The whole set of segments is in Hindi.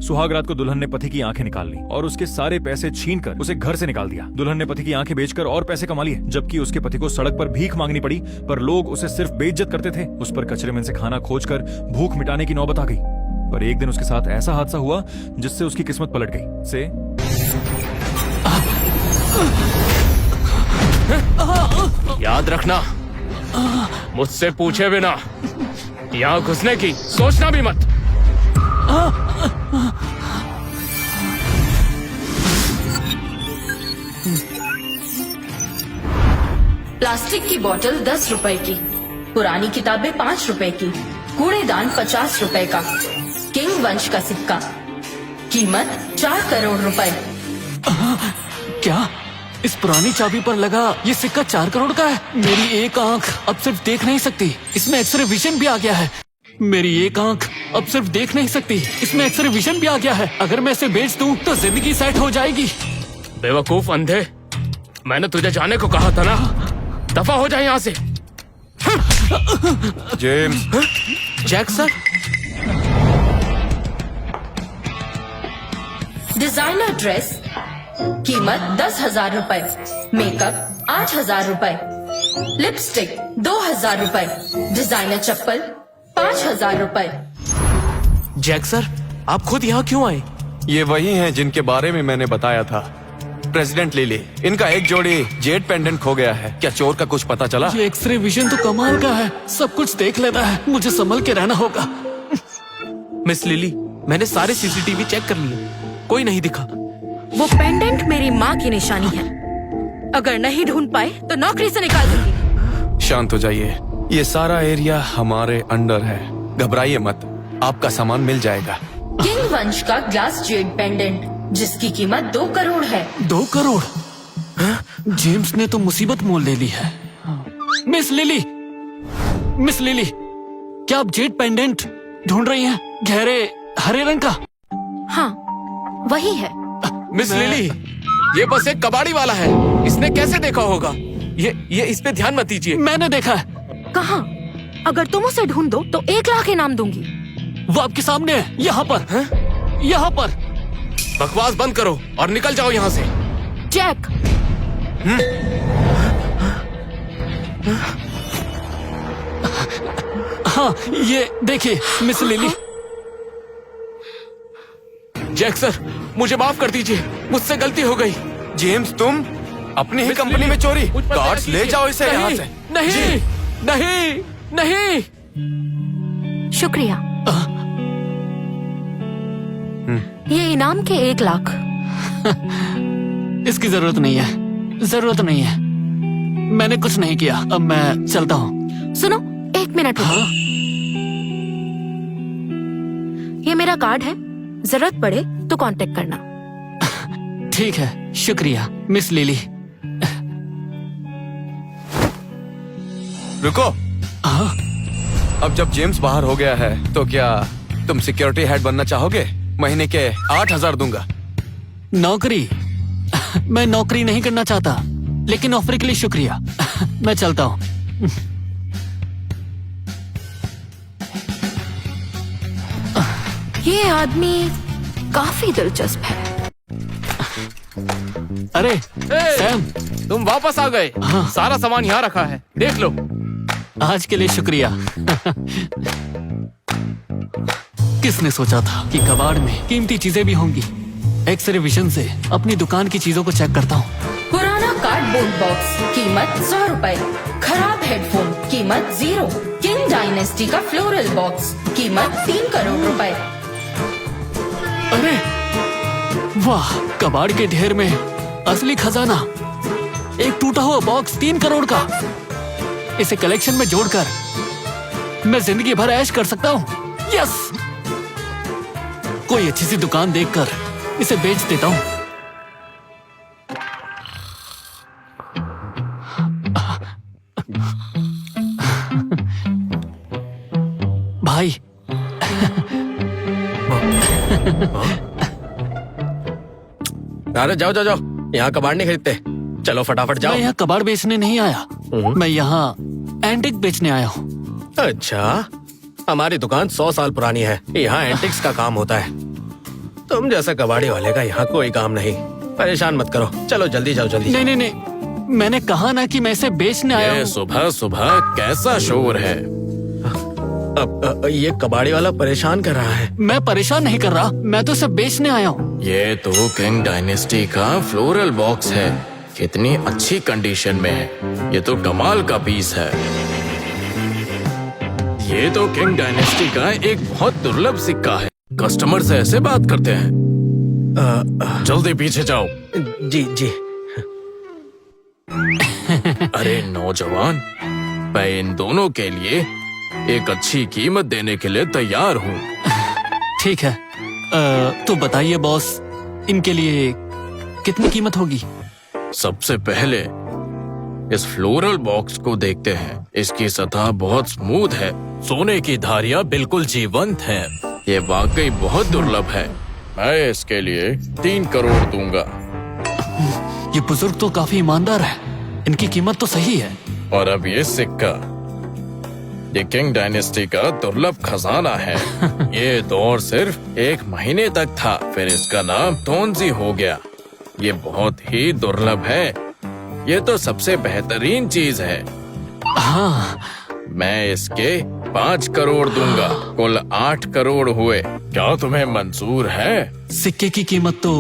सुहाग रात को दुल्हन ने पति की आंखें निकाल ली और उसके सारे पैसे छीनकर उसे घर से निकाल दिया। दुल्हन ने पति की आंखें बेचकर और पैसे कमा लिए, जबकि उसके पति को सड़क पर भीख मांगनी पड़ी, पर लोग उसे सिर्फ बेइज्जत करते थे। उस पर कचरे में से खाना खोजकर भूख मिटाने की नौबत आ गई। पर एक दिन उसके साथ ऐसा हादसा हुआ जिससे उसकी किस्मत पलट गई। से याद रखना, मुझसे पूछे बिना यहाँ घुसने की सोचना भी मत। प्लास्टिक की बोतल 10 रुपए की, पुरानी किताबें 5 रुपए की, कूड़ेदान 50 रुपए का, किंग वंश का सिक्का, कीमत 4 करोड़ रुपए। क्या इस पुरानी चाबी पर लगा ये सिक्का 4 करोड़ का है? मेरी एक आंख अब सिर्फ देख नहीं सकती, इसमें एक्सरे विजन भी आ गया है। मेरी एक आंख अब सिर्फ देख नहीं सकती, इसमें एक्सरे विजन भी आ गया है। अगर मैं इसे बेच दूं तो जिंदगी सेट हो जाएगी। बेवकूफ अंधे, मैंने तुझे जाने को कहा था ना, दफा हो जाए यहाँ से। James. Jack sir, designer dress कीमत 10,000 रुपए, मेकअप 8,000 रुपए, लिपस्टिक 2,000 रुपए, डिजाइनर चप्पल 5,000 रुपए। जैक सर, आप खुद यहाँ क्यों आए? ये वही हैं जिनके बारे में मैंने बताया था, प्रेसिडेंट लिली। इनका एक जोड़ी जेड पेंडेंट खो गया है। क्या चोर का कुछ पता चला? ये एक्सरे विजन तो कमाल का है, सब कुछ देख लेता है। मुझे संभल के रहना होगा। मिस लिली, मैंने सारे सीसीटीवी चेक कर लिए, कोई नहीं दिखा। वो पेंडेंट मेरी माँ की निशानी है। अगर नहीं ढूंढ पाए तो नौकरी से निकाल दूंगी। शांत हो जाइए, ये सारा एरिया हमारे अंडर है, घबराइए मत, आपका सामान मिल जाएगा। किंग वंश का ग्लास जेड पेंडेंट जिसकी कीमत 2 करोड़ है। 2 करोड़? जेम्स ने तो मुसीबत मोल ले ली है। मिस लिली, मिस लिली, क्या आप जेड पेंडेंट ढूंढ रही हैं? गहरे हरे रंग का? हाँ, वही है। मिस लिली, ये बस एक कबाड़ी वाला है, इसने कैसे देखा होगा? ये इस पे ध्यान मत दीजिए। मैंने देखा है। कहाँ? अगर तुम उसे ढूंढ दो तो 1 लाख इनाम दूंगी। वो आपके सामने है, यहाँ पर है? यहाँ पर। बकवास बंद करो और निकल जाओ यहाँ से। जैक, हाँ, ये देखिए मिस लिली। जैक सर, मुझे माफ कर दीजिए, मुझसे गलती हो गई। जेम्स, तुम अपनी ही कंपनी में चोरी? गार्ड्स ले जाओ इसे यहाँ से। नहीं, नहीं, नहीं। शुक्रिया। ये इनाम के 1 लाख। इसकी जरूरत नहीं है, जरूरत नहीं है। मैंने कुछ नहीं किया, अब मैं चलता हूँ। सुनो, 1 मिनट रुको। ये मेरा कार्ड है, जरूरत पड़े तो कांटेक्ट करना। ठीक है, शुक्रिया मिस लिली। रुको। हाँ? अब जब जेम्स बाहर हो गया है तो क्या तुम सिक्योरिटी हेड बनना चाहोगे? महीने के 8,000 दूंगा। नौकरी? मैं नौकरी नहीं करना चाहता, लेकिन ऑफर के लिए शुक्रिया। मैं चलता हूँ। ये आदमी काफी दिलचस्प है। अरे सैम, तुम वापस आ गए। हाँ। सारा सामान यहाँ रखा है, देख लो। आज के लिए शुक्रिया। किसने सोचा था कि कबाड़ में कीमती चीजें भी होंगी। एक्सरे विजन से अपनी दुकान की चीजों को चेक करता हूँ। पुराना कार्डबोर्ड बॉक्स कीमत 100 रुपए, खराब हेडफोन कीमत 0, किंग डायनेस्टी का फ्लोरल बॉक्स कीमत 3 करोड़ रुपए। अरे वाह, कबाड़ के ढेर में असली खजाना। एक टूटा हुआ बॉक्स 3 करोड़ का। इसे कलेक्शन में जोड़कर मैं जिंदगी भर ऐश कर सकता हूँ। यस, कोई अच्छी सी दुकान देखकर इसे बेच देता हूँ। भाई, अरे जाओ जाओ जाओ, यहाँ कबाड़ नहीं खरीदते, चलो फटाफट जाओ। मैं यहाँ कबाड़ बेचने नहीं आया, मैं यहाँ एंटिक बेचने आया हूँ। अच्छा, हमारी दुकान 100 साल पुरानी है, यहाँ एंटिक्स का काम होता है। तुम जैसा कबाड़ी वाले का यहाँ कोई काम नहीं। परेशान मत करो, चलो जल्दी जाओ, जल्दी नहीं नहीं नहीं, मैंने कहा ना कि मैं इसे बेचने आया ये हूँ। सुबह सुबह कैसा शोर है? अब ये कबाड़ी वाला परेशान कर रहा है। मैं परेशान नहीं कर रहा, मैं तो इसे बेचने आया हूँ। ये तो किंग डायनेस्टी का फ्लोरल बॉक्स है, कितनी अच्छी कंडीशन में है। ये तो कमाल का पीस है। ये तो किंग डायनेस्टी का एक बहुत दुर्लभ सिक्का है। कस्टमर से ऐसे बात करते हैं। जल्दी पीछे जाओ। जी जी। अरे नौजवान, मैं इन दोनों के लिए एक अच्छी कीमत देने के लिए तैयार हूँ। ठीक है, तो बताइए बॉस, इनके लिए कितनी कीमत होगी? सबसे पहले इस फ्लोरल बॉक्स को देखते हैं। इसकी सतह बहुत स्मूथ है, सोने की धारियां बिल्कुल जीवंत हैं। ये वाकई बहुत दुर्लभ है। मैं इसके लिए 3 करोड़ दूंगा। ये बुजुर्ग तो काफी ईमानदार है, इनकी कीमत तो सही है। और अब ये सिक्का, ये किंग डायनेस्टी का दुर्लभ खजाना है। ये दौर सिर्फ 1 महीने तक था, फिर इसका नाम तोंजी हो गया। ये बहुत ही दुर्लभ है। ये तो सबसे बेहतरीन चीज है। हाँ, मैं इसके 5 करोड़ दूंगा। कुल 8 करोड़ हुए। क्या तुम्हें मंजूर है? सिक्के की कीमत तो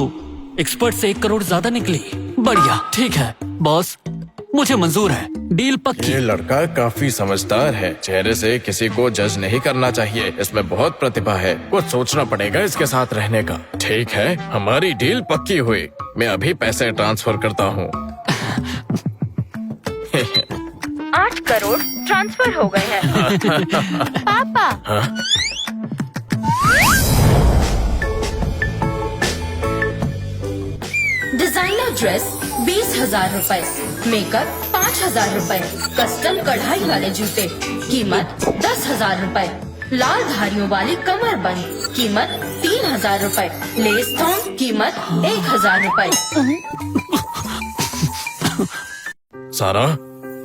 एक्सपर्ट से 1 करोड़ ज्यादा निकली। बढ़िया, ठीक है बॉस, मुझे मंजूर है, डील पक्की। ये लड़का काफी समझदार है। चेहरे से किसी को जज नहीं करना चाहिए। इसमें बहुत प्रतिभा है, कुछ सोचना पड़ेगा इसके साथ रहने का। ठीक है, हमारी डील पक्की हुई। मैं अभी पैसे ट्रांसफर करता हूँ। 8 करोड़ ट्रांसफर हो गए हैं। पापा। डिजाइनर ड्रेस 20,000 रुपए, मेकअप 5,000 रुपए, कस्टम कढ़ाई वाले जूते कीमत 10,000 रुपए, लाल धारियों वाली कमर बंद कीमत 3,000 रुपए, लेस थॉन्ग कीमत 1,000 रुपए। सारा,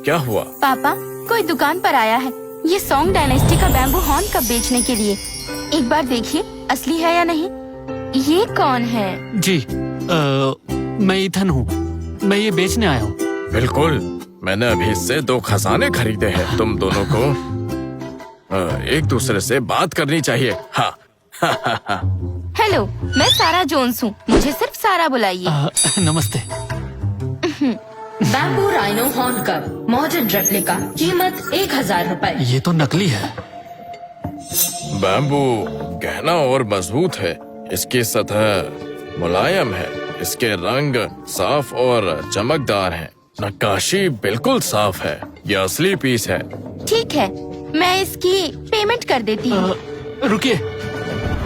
क्या हुआ? पापा, कोई दुकान पर आया है ये सॉन्ग डायनेस्टी का बैम्बू हॉर्न कप बेचने के लिए। एक बार देखिए असली है या नहीं। ये कौन है? जी, मैं ईथन हूँ, मैं ये बेचने आया हूँ। बिल्कुल, मैंने अभी इससे 2 खजाने खरीदे हैं। तुम दोनों को एक दूसरे से बात करनी चाहिए। हाँ। हेलो, मैं सारा जोन्स हूँ, मुझे सिर्फ सारा बुलाइए। नमस्ते। Bamboo rhino horn cup modern replica कीमत 1,000 रुपए। ये तो नकली है। बैम्बू गहना और मजबूत है। इसकी सतह मुलायम है। इसके रंग साफ और चमकदार हैं। नक्काशी बिल्कुल साफ है। ये असली पीस है। ठीक है, मैं इसकी पेमेंट कर देती हूँ। रुकिए,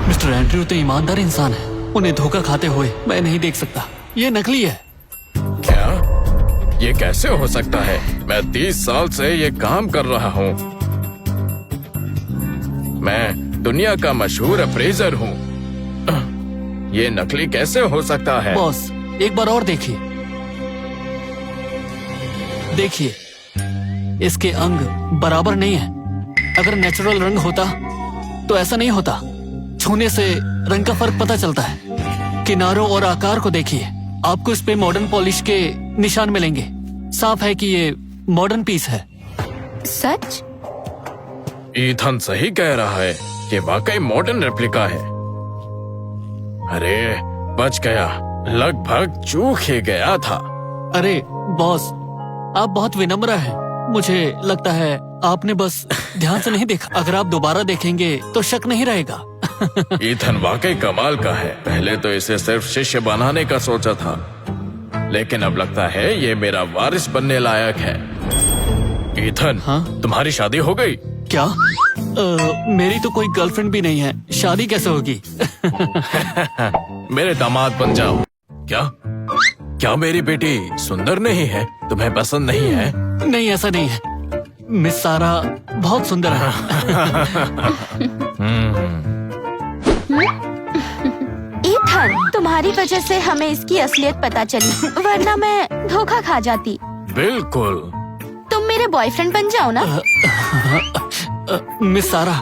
मिस्टर एंड्रयू तो ईमानदार इंसान है, उन्हें धोखा खाते हुए मैं नहीं देख सकता। ये नकली है। क्या? ये कैसे हो सकता है? मैं 30 साल से ये काम कर रहा हूँ। मैं दुनिया का मशहूर अप्रेजर हूँ। ये नकली कैसे हो सकता है? बॉस, एक बार और देखिए। देखिए, इसके अंग बराबर नहीं है। अगर नेचुरल रंग होता तो ऐसा नहीं होता। छूने से रंग का फर्क पता चलता है। किनारों और आकार को देखिए, आपको इस पे मॉडर्न पॉलिश के निशान मिलेंगे। साफ है कि ये मॉडर्न पीस है। सच? ईथन सही कह रहा है, ये वाकई मॉडर्न रेप्लिका है। अरे बच गया, लगभग चूक ही गया था। अरे बॉस, आप बहुत विनम्र हैं। मुझे लगता है आपने बस ध्यान से नहीं देखा। अगर आप दोबारा देखेंगे तो शक नहीं रहेगा। ईथन वाकई कमाल का है। पहले तो इसे सिर्फ शिष्य बनाने का सोचा था, लेकिन अब लगता है ये मेरा वारिस बनने लायक है। ईथन, हाँ? तुम्हारी शादी हो गई? क्या? मेरी तो कोई गर्लफ्रेंड भी नहीं है, शादी कैसे होगी? मेरे दामाद बन जाओ। क्या? क्या मेरी बेटी सुंदर नहीं है? तुम्हें पसंद नहीं है? नहीं, ऐसा नहीं है। मिस सारा बहुत सुंदर है। ईथन, तुम्हारी वजह से हमें इसकी असलियत पता चली, वरना मैं धोखा खा जाती। बिल्कुल। तुम मेरे बॉयफ्रेंड बन जाओ ना। मिस सारा,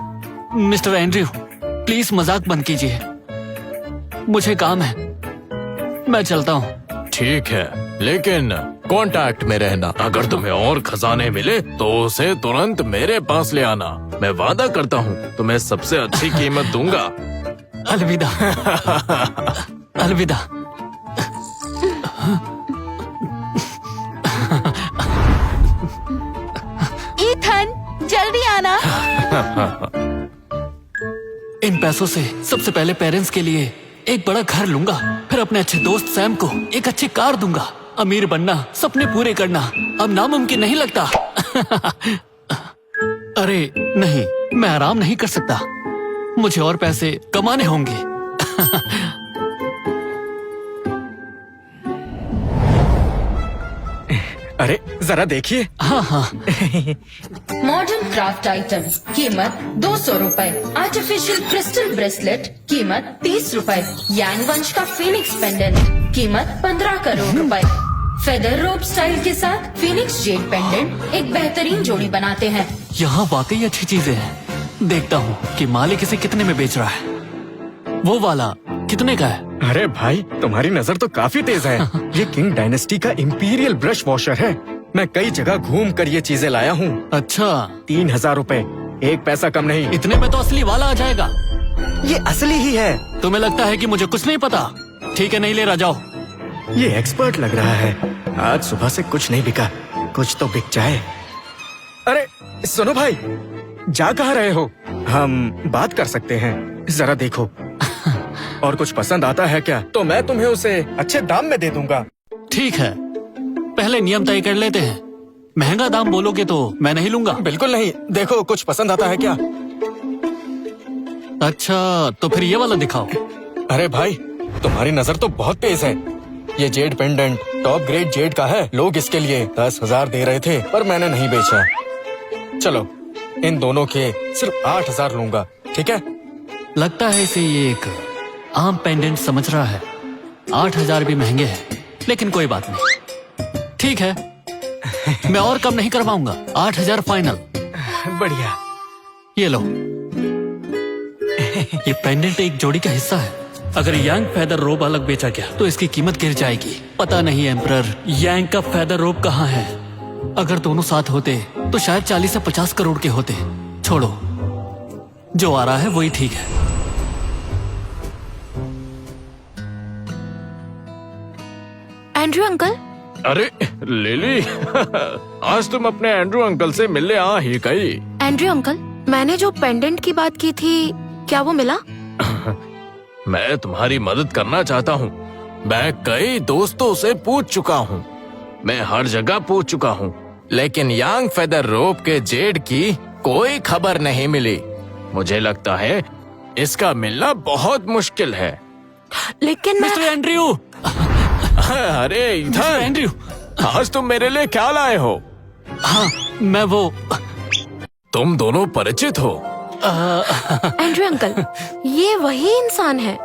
मिस्टर एंड्रयू, प्लीज मजाक बंद कीजिए। मुझे काम है, मैं चलता हूँ। ठीक है, लेकिन कांटेक्ट में रहना। अगर तुम्हें और खजाने मिले तो उसे तुरंत मेरे पास ले आना। मैं वादा करता हूँ तुम्हें सबसे अच्छी कीमत दूंगा। अलविदा। अलविदा। ईथन, जल्दी आना। इन पैसों से सबसे पहले पेरेंट्स के लिए एक बड़ा घर लूंगा, फिर अपने अच्छे दोस्त सैम को एक अच्छी कार दूंगा। अमीर बनना, सपने पूरे करना अब नामुमकिन नहीं लगता। अरे नहीं, मैं आराम नहीं कर सकता, मुझे और पैसे कमाने होंगे। अरे जरा देखिए। हाँ हाँ। मॉडर्न क्राफ्ट आइटम कीमत 200 रुपए। आर्टिफिशियल क्रिस्टल ब्रेसलेट कीमत 30 रुपए। यांग वंश का फीनिक्स पेंडेंट कीमत 15 करोड़ रुपए। फेदर रोप स्टाइल के साथ फीनिक्स जेड पेंडेंट एक बेहतरीन जोड़ी बनाते हैं। यहाँ वाकई अच्छी चीजें हैं। देखता हूँ कि मालिक इसे कितने में बेच रहा है। वो वाला कितने का है? अरे भाई, तुम्हारी नजर तो काफी तेज है। ये किंग डायनेस्टी का इंपीरियल ब्रश वॉशर है। मैं कई जगह घूम कर ये चीजें लाया हूँ। अच्छा, 3000 रुपए, एक पैसा कम नहीं। इतने में तो असली वाला आ जाएगा। ये असली ही है। तुम्हें लगता है कि मुझे कुछ नहीं पता? ठीक है, नहीं ले रहा, जाओ। ये एक्सपर्ट लग रहा है। आज सुबह से कुछ नहीं बिका, कुछ तो बिक जाए। अरे सुनो भाई, जा कहाँ रहे हो? हम बात कर सकते हैं। जरा देखो, और कुछ पसंद आता है क्या तो मैं तुम्हें उसे अच्छे दाम में दे दूंगा। ठीक है, पहले नियम तय कर लेते हैं। महंगा दाम बोलोगे तो मैं नहीं लूंगा। बिल्कुल नहीं। देखो, कुछ पसंद आता है क्या? अच्छा, तो फिर ये वाला दिखाओ। अरे भाई, तुम्हारी नजर तो बहुत तेज है। ये Z pendant top grade Z का है। लोग इसके लिए 10,000 दे रहे थे, पर मैंने नहीं बेचा। चलो, इन दोनों के सिर्फ 8,000 लूंगा, ठीक है? लगता है इसे ये एक आम पेंडेंट समझ रहा है। 8,000 भी महंगे हैं, लेकिन कोई बात नहीं। ठीक है, मैं और कम नहीं करवाऊंगा। 8,000 फाइनल। बढ़िया। ये लो। ये पेंडेंट एक जोड़ी का हिस्सा है। अगर यांग फेदर रोब अलग बेचा गया तो इसकी कीमत गिर जाएगी। पता नहीं एम्परर, यांग का फेदर रोब कहाँ है? अगर दोनों साथ होते तो शायद 40 से 50 करोड़ के होते। छोड़ो, जो आ रहा है वही ठीक है। Andrew uncle. अरे लिली, आज तुम अपने एंड्रू अंकल से मिलने आ ही गई। एंड्रयू अंकल, मैंने जो पेंडेंट की बात की थी, क्या वो मिला? मैं तुम्हारी मदद करना चाहता हूँ। मैं कई दोस्तों से पूछ चुका हूँ, मैं हर जगह पूछ चुका हूँ, लेकिन यांग फेदर रोप के जेड की कोई खबर नहीं मिली। मुझे लगता है इसका मिलना बहुत मुश्किल है। लेकिन मिस्टर एंड्रयू। अरे इधर एंड्रयू। आज तुम मेरे लिए क्या लाए हो? हाँ, मैं वो। तुम दोनों परिचित हो? एंड्रयू अंकल, ये वही इंसान है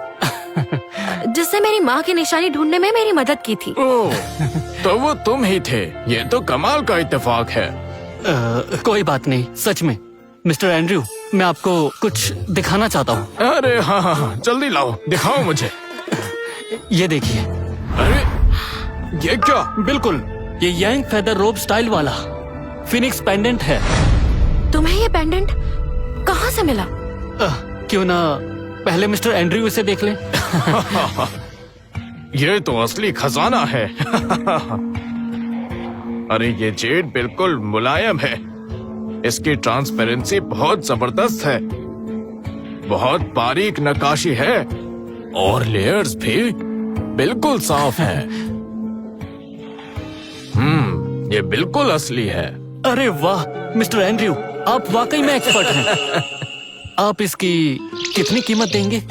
जिससे मेरी माँ की निशानी ढूंढने में मेरी मदद की थी। ओह, तो वो तुम ही थे। ये तो कमाल का इत्तेफाक है। कोई बात नहीं, सच में। मिस्टर एंड्रयू, मैं आपको कुछ दिखाना चाहता हूँ। अरे हाँ हाँ हाँ, जल्दी लाओ, दिखाओ मुझे। ये देखिए। अरे ये क्या? बिल्कुल, ये यांग फेदर रोब स्टाइल वाला फिनिक्स पेंडेंट है। तुम्हें ये पेंडेंट कहाँ से मिला? क्यों ना पहले मिस्टर एंड्रयू इसे देख लें। ये तो असली खजाना है। अरे ये जेड बिल्कुल मुलायम है। इसकी ट्रांसपेरेंसी बहुत जबरदस्त है। बहुत बारीक नक्काशी है और लेयर्स भी बिल्कुल साफ हैं। ये बिल्कुल असली है। अरे वाह मिस्टर एंड्रयू, आप वाकई में एक्सपर्ट हैं। आप इसकी कितनी कीमत देंगे?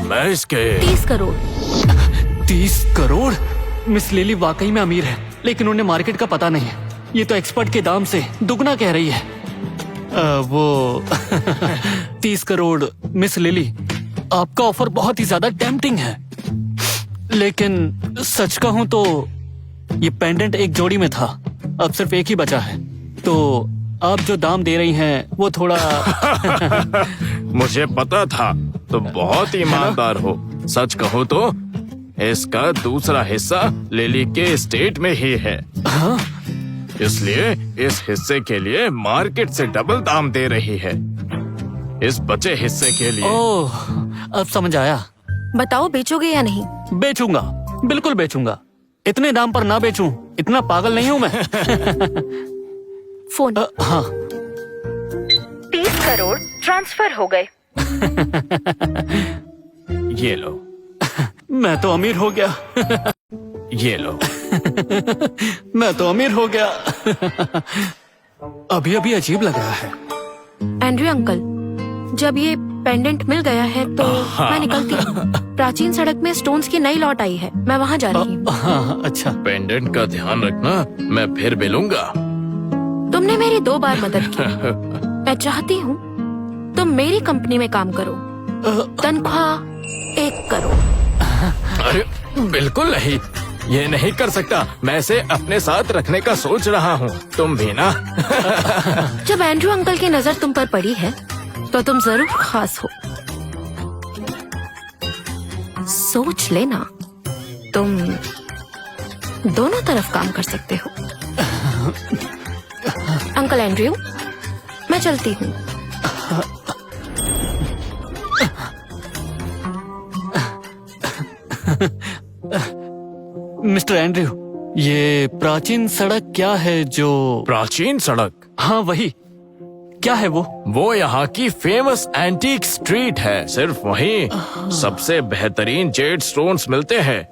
मैं इसके 30 करोड़। 30 करोड़? मिस लिली वाकई में अमीर है, लेकिन उन्हें मार्केट का पता नहीं है। ये तो एक्सपर्ट के दाम से दुगना कह रही है। वो 30 करोड़ मिस लिली, आपका ऑफर बहुत ही ज्यादा टेम्पटिंग है, लेकिन सच कहूं तो ये पेंडेंट एक जोड़ी में था, अब सिर्फ एक ही बचा है। तो आप जो दाम दे रही हैं वो थोड़ा मुझे पता था, तुम बहुत ईमानदार हो। सच कहो तो इसका दूसरा हिस्सा लिली के स्टेट में ही है। इसलिए इस हिस्से के लिए मार्केट से डबल दाम दे रही है। इस बचे हिस्से के लिए ओह, अब समझ आया। बताओ बेचोगे या नहीं? बेचूंगा, बिल्कुल बेचूंगा। इतने दाम पर ना बेचूं, इतना पागल नहीं हूं मैं। फोन। हाँ। 30 करोड़ ट्रांसफर हो गए। ये लो, मैं तो अमीर हो गया। ये लो। मैं तो अमीर हो गया। अभी अभी अजीब लग रहा है। एंड्रयू अंकल, जब ये पेंडेंट मिल गया है तो मैं निकलती हूँ। प्राचीन सड़क में स्टोन्स की नई लॉट आई है, मैं वहाँ जा रही हूँ। हाँ, अच्छा। पेंडेंट का ध्यान रखना, मैं फिर मिलूंगा। तुमने मेरी 2 बार मदद की। मैं चाहती हूँ तुम मेरी कंपनी में काम करो। तनख्वाह 1 करोड़। अरे बिल्कुल नहीं, ये नहीं कर सकता। मैं इसे अपने साथ रखने का सोच रहा हूँ। तुम भी ना। जब एंड्रयू अंकल की नजर तुम पर पड़ी है तो तुम जरूर खास हो। सोच लेना, तुम दोनों तरफ काम कर सकते हो। अंकल एंड्रयू, मैं चलती हूँ। मिस्टर एंड्रयू, ये प्राचीन सड़क क्या है जो? प्राचीन सड़क? हाँ वही। क्या है वो? वो यहाँ की फेमस एंटीक स्ट्रीट है। सिर्फ वहीं सबसे बेहतरीन जेड स्टोन्स मिलते हैं।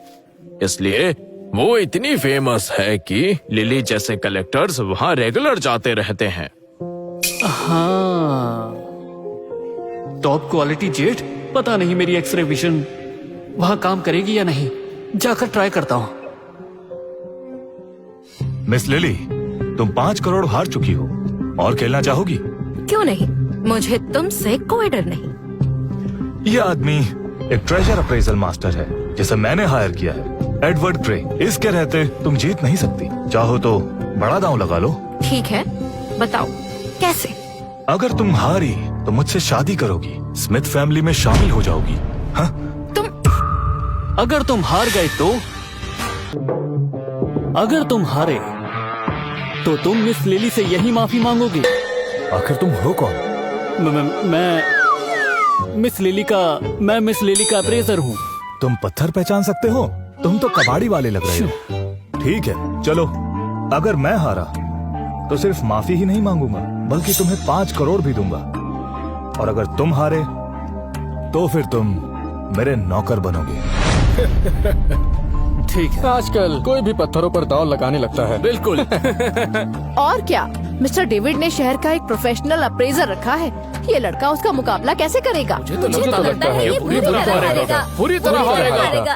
इसलिए वो इतनी फेमस है कि लिली जैसे कलेक्टर्स वहाँ रेगुलर जाते रहते हैं। हाँ, टॉप क्वालिटी जेड। पता नहीं मेरी एक्सरे विजन वहाँ काम करेगी या नहीं। जाकर ट्राई करता हूँ। मिस लिली, तुम 5 करोड़ हार चुकी हो और खेलना चाहोगी? क्यों नहीं, मुझे तुमसे कोई डर नहीं। ये आदमी एक ट्रेजर अप्रेजल मास्टर है जिसे मैंने हायर किया है, एडवर्ड ग्रे। इसके रहते तुम जीत नहीं सकती। चाहो तो बड़ा दांव लगा लो। ठीक है, बताओ कैसे? अगर तुम हारी तो मुझसे शादी करोगी, स्मिथ फैमिली में शामिल हो जाओगी। हाँ? अगर तुम हार गए तो? अगर तुम हारे तो तुम मिस लिली से यही माफी मांगोगी। आखिर तुम हो कौन? मैं मिस लिली का अप्रेजर हूँ। तुम पत्थर पहचान सकते हो? तुम तो कबाड़ी वाले लग रहे हो। ठीक है, चलो। अगर मैं हारा तो सिर्फ माफी ही नहीं मांगूंगा, बल्कि तुम्हें 5 करोड़ भी दूंगा। और अगर तुम हारे तो फिर तुम मेरे नौकर बनोगे। ठीक है। आजकल कोई भी पत्थरों पर दांव लगाने लगता है। बिल्कुल। और क्या, मिस्टर डेविड ने शहर का एक प्रोफेशनल अप्रेजर रखा है। ये लड़का उसका मुकाबला कैसे करेगा? मुझे तो लगता है ये पूरी तरह हारेगा। पूरी तरह हारेगा।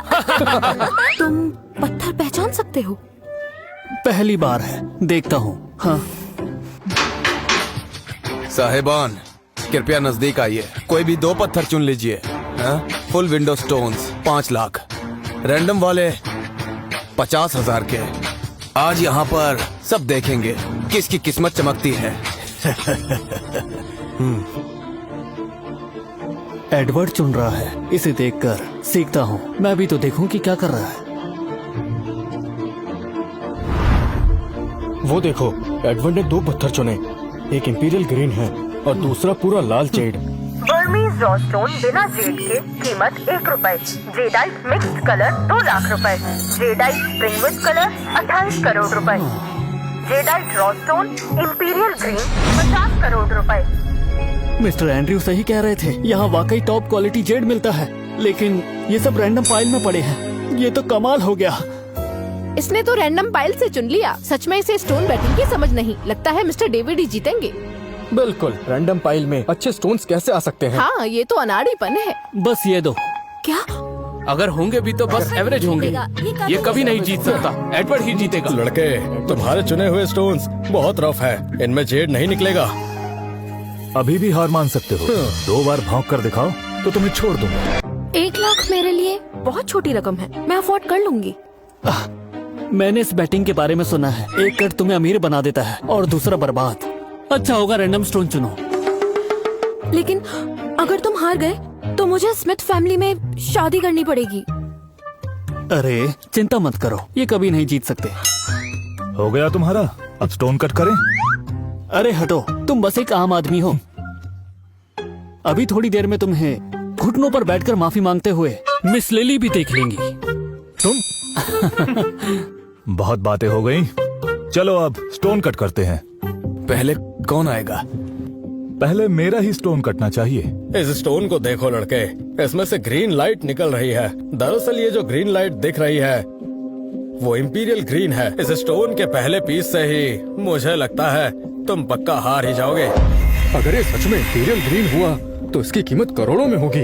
तुम पत्थर पहचान सकते हो? पहली बार है, देखता हूँ। हाँ। साहिबान, कृपया नजदीक आइए। कोई भी 2 पत्थर चुन लीजिए। Full window stones 5 lakh, random वाले 50,000 के। आज यहाँ पर सब देखेंगे किसकी किस्मत चमकती है। एडवर्ड चुन रहा है, इसे देखकर सीखता हूँ। मैं भी तो देखूं कि क्या कर रहा है। वो देखो, एडवर्ड ने 2 पत्थर चुने। एक इंपीरियल ग्रीन है और दूसरा पूरा लाल जेड। बर्मीज रॉ स्टोन बिना जेड के कीमत 1 रुपए। जेडाइट मिक्स्ड कलर 2 लाख रुपए। जेडाइट स्प्रिंगवुड कलर 28 करोड़ रुपए। Jadeite raw stone imperial green 50 crore रुपए। मिस्टर एंड्रयू सही कह रहे थे, यहाँ वाकई टॉप क्वालिटी जेड मिलता है। लेकिन ये सब रैंडम पाइल में पड़े हैं। ये तो कमाल हो गया। इसने तो रैंडम पाइल से चुन लिया। सच में इसे स्टोन बैटिंग की समझ नहीं। लगता है मिस्टर डेविड ही जीतेंगे। बिल्कुल, रैंडम पाइल में अच्छे स्टोन्स कैसे आ सकते हैं? हाँ, ये तो अनाड़ीपन है। बस ये दो। क्या? अगर होंगे भी तो बस एवरेज होंगे। ये कभी नहीं जीत सकता। एडवर्ड ही जीतेगा। लड़के, तुम्हारे चुने हुए स्टोन्स बहुत रफ है। इनमें जेड नहीं निकलेगा। अभी भी हार मान सकते हो। 2 बार भौंक कर दिखाओ तो तुम्हें छोड़ दूंगा। 1 लाख मेरे लिए बहुत छोटी रकम है, मैं अफोर्ड कर लूंगी। मैंने इस बैटिंग के बारे में सुना है। एक कट तुम्हें अमीर बना देता है और दूसरा बर्बाद। अच्छा होगा रैंडम स्टोन चुनो। लेकिन अगर तुम हार गए तो मुझे स्मिथ फैमिली में शादी करनी पड़ेगी। अरे चिंता मत करो, ये कभी नहीं जीत सकते। हो गया तुम्हारा, अब स्टोन कट करें? अरे हटो, तुम बस एक आम आदमी हो। अभी थोड़ी देर में तुम्हें घुटनों पर बैठकर माफी मांगते हुए मिस लिली भी देख लेंगी। तुम बहुत बातें हो गई, चलो अब स्टोन कट करते हैं। पहले कौन आएगा? पहले मेरा ही स्टोन कटना चाहिए। इस स्टोन को देखो लड़के, इसमें से ग्रीन लाइट निकल रही है। दरअसल ये जो ग्रीन लाइट दिख रही है वो इंपीरियल ग्रीन है। इस स्टोन के पहले पीस से ही मुझे लगता है तुम पक्का हार ही जाओगे। अगर ये सच में इंपीरियल ग्रीन हुआ तो इसकी कीमत करोड़ों में होगी।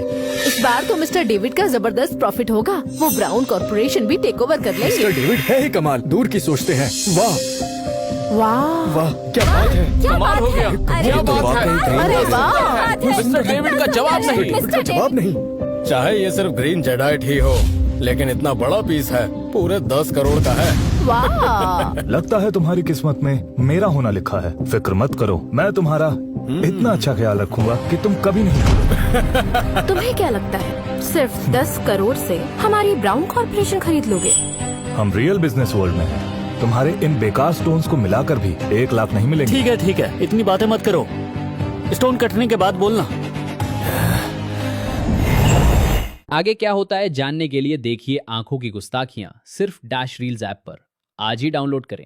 इस बार तो मिस्टर डेविड का जबरदस्त प्रॉफिट होगा। वो ब्राउन कॉर्पोरेशन भी टेक ओवर कर लेंगे। मिस्टर डेविड है ही कमाल, दूर की सोचते हैं। वाह वाह, वाह, क्या बात है। कमाल हो गया। क्या बात है? अरे वाह, मिस्टर डेविड का जवाब नहीं। इसका जवाब नहीं। चाहे ये सिर्फ ग्रीन जेडाइट ही हो, लेकिन इतना बड़ा पीस है, पूरे 10 करोड़ का है। वाह। लगता है तुम्हारी किस्मत में मेरा होना लिखा है। फिक्र मत करो, मैं तुम्हारा इतना अच्छा ख्याल रखूंगा कि तुम कभी नहीं। तुम्हें क्या लगता है सिर्फ 10 करोड़ से हमारी ब्राउन कॉर्पोरेशन खरीद लोगे? हम रियल बिजनेस वर्ल्ड में हैं। तुम्हारे इन बेकार स्टोन्स को मिलाकर भी 1 लाख नहीं मिलेंगे। ठीक है, इतनी बातें मत करो। स्टोन कटने के बाद बोलना। आगे क्या होता है जानने के लिए देखिए आंखों की गुस्ताखियां सिर्फ डैश रील्स ऐप पर। आज ही डाउनलोड करें।